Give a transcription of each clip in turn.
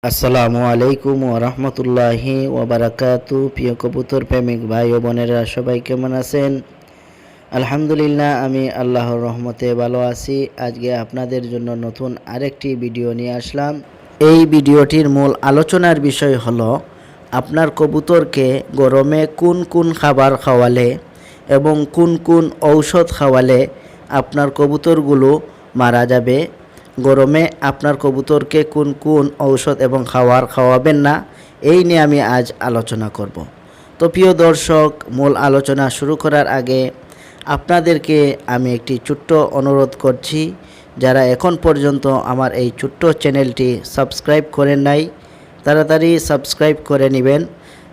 আসসালামু আলাইকুম ওরহমতুল্লাহি ওবারাকাতু। প্রিয় কবুতর প্রেমিক ভাই ও বোনেরা সবাই কেমন আছেন? আলহামদুলিল্লাহ, আমি আল্লাহর রহমতে ভালো আছি। আজকে আপনাদের জন্য নতুন আরেকটি ভিডিও নিয়ে আসলাম। এই ভিডিওটির মূল আলোচনার বিষয় হলো আপনার কবুতরকে গরমে কোন কোন খাবার খাওয়ালে এবং কোন কোন ঔষধ খাওয়ালে আপনার কবুতরগুলো মারা যাবে। গরমে আপনার কবুতরকে কোন কোন ঔষধ এবং খাবার খাওয়াবেন না, এই নিয়ে আমি আজ আলোচনা করব। তো প্রিয় দর্শক, মূল আলোচনা শুরু করার আগে আপনাদেরকে আমি একটি ছোট্ট অনুরোধ করছি। যারা এখন পর্যন্ত আমার এই ছোট্ট চ্যানেলটি সাবস্ক্রাইব করেন নাই, তাড়াতাড়ি সাবস্ক্রাইব করে নেবেন,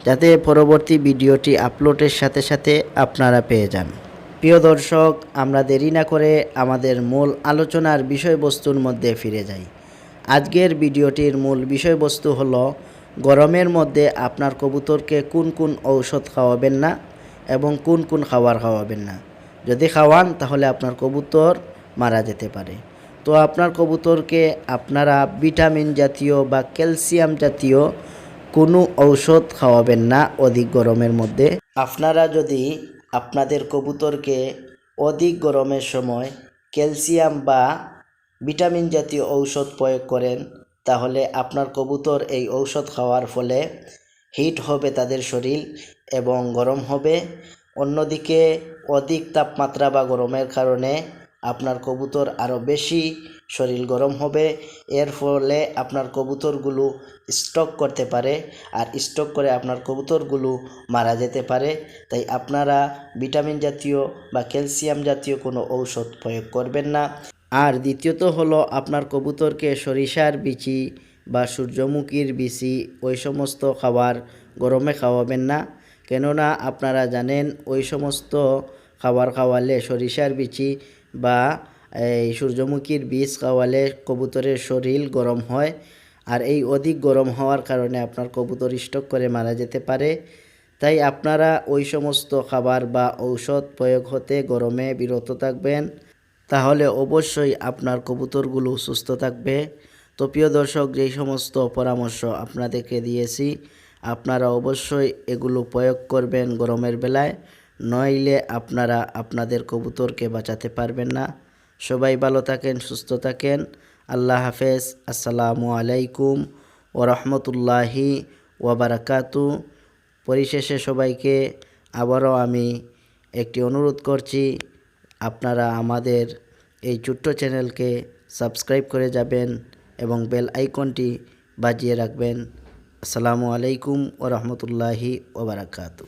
যাতে পরবর্তী ভিডিওটি আপলোডের সাথে সাথে আপনারা পেয়ে যান। প্রিয় দর্শক, আমরা দেরি না করে আমাদের মূল আলোচনার বিষয়বস্তুর মধ্যে ফিরে যাই। আজকের ভিডিওটির মূল বিষয়বস্তু হলো গরমের মধ্যে আপনার কবুতরকে কোন কোন ঔষধ খাওয়াবেন না এবং কোন কোন খাবার খাওয়াবেন না। যদি খাওয়ান তাহলে আপনার কবুতর মারা যেতে পারে। তো আপনার কবুতরকে আপনারা ভিটামিন জাতীয় বা ক্যালসিয়াম জাতীয় কোনো ঔষধ খাওয়াবেন না অধিক গরমের মধ্যে। আপনারা যদি আপনাদের কবুতরকে অধিক গরমের সময় ক্যালসিয়াম বা ভিটামিন জাতীয় ঔষধ প্রয়োগ করেন, তাহলে আপনার কবুতর এই ঔষধ খাওয়ার ফলে হিট হবে তাদের শরীর এবং গরম হবে। অন্যদিকে অধিক তাপমাত্রা বা গরমের কারণে আপনার কবুতর আরও বেশি শরীর গরম হবে। এর ফলে আপনার কবুতরগুলো স্ট্রোক করতে পারে, আর স্ট্রোক করে আপনার কবুতরগুলো মারা যেতে পারে। তাই আপনারা ভিটামিন জাতীয় বা ক্যালসিয়াম জাতীয় কোনো ঔষধ প্রয়োগ করবেন না। আর দ্বিতীয়ত হলো, আপনার কবুতরকে সরিষার বিচি বা সূর্যমুখীর বিচি ওই সমস্ত খাবার গরমে খাওয়াবেন না। কেননা আপনারা জানেন ওই সমস্ত খাবার খাওয়ালে, সরিষার বিচি বা এই সূর্যমুখীর বীজ খাওয়ালে কবুতরের শরীর গরম হয়, আর এই অধিক গরম হওয়ার কারণে আপনার কবুতর স্ট্রোক করে মারা যেতে পারে। তাই আপনারা ওই সমস্ত খাবার বা ঔষধ প্রয়োগ হতে গরমে বিরত থাকবেন, তাহলে অবশ্যই আপনার কবুতরগুলো সুস্থ থাকবে। তো প্রিয় দর্শক, যেই সমস্ত পরামর্শ আপনাদেরকে দিয়েছি, আপনারা অবশ্যই এগুলো প্রয়োগ করবেন গরমের বেলায়, নইলে আপনারা আপনাদের কবুতরকে বাঁচাতে পারবেন না। সবাই ভালো থাকেন, সুস্থ থাকেন। আল্লাহ হাফেজ। আসসালামু আলাইকুম ওরহমতুল্লাহি ওবারাকাতু। পরিশেষে সবাইকে আবারও আমি একটি অনুরোধ করছি, আপনারা আমাদের এই ছোট্ট চ্যানেলকে সাবস্ক্রাইব করে যাবেন এবং বেল আইকনটি বাজিয়ে রাখবেন। আসসালামু আলাইকুম ওরহমতুল্লাহি ওবারাকাতু।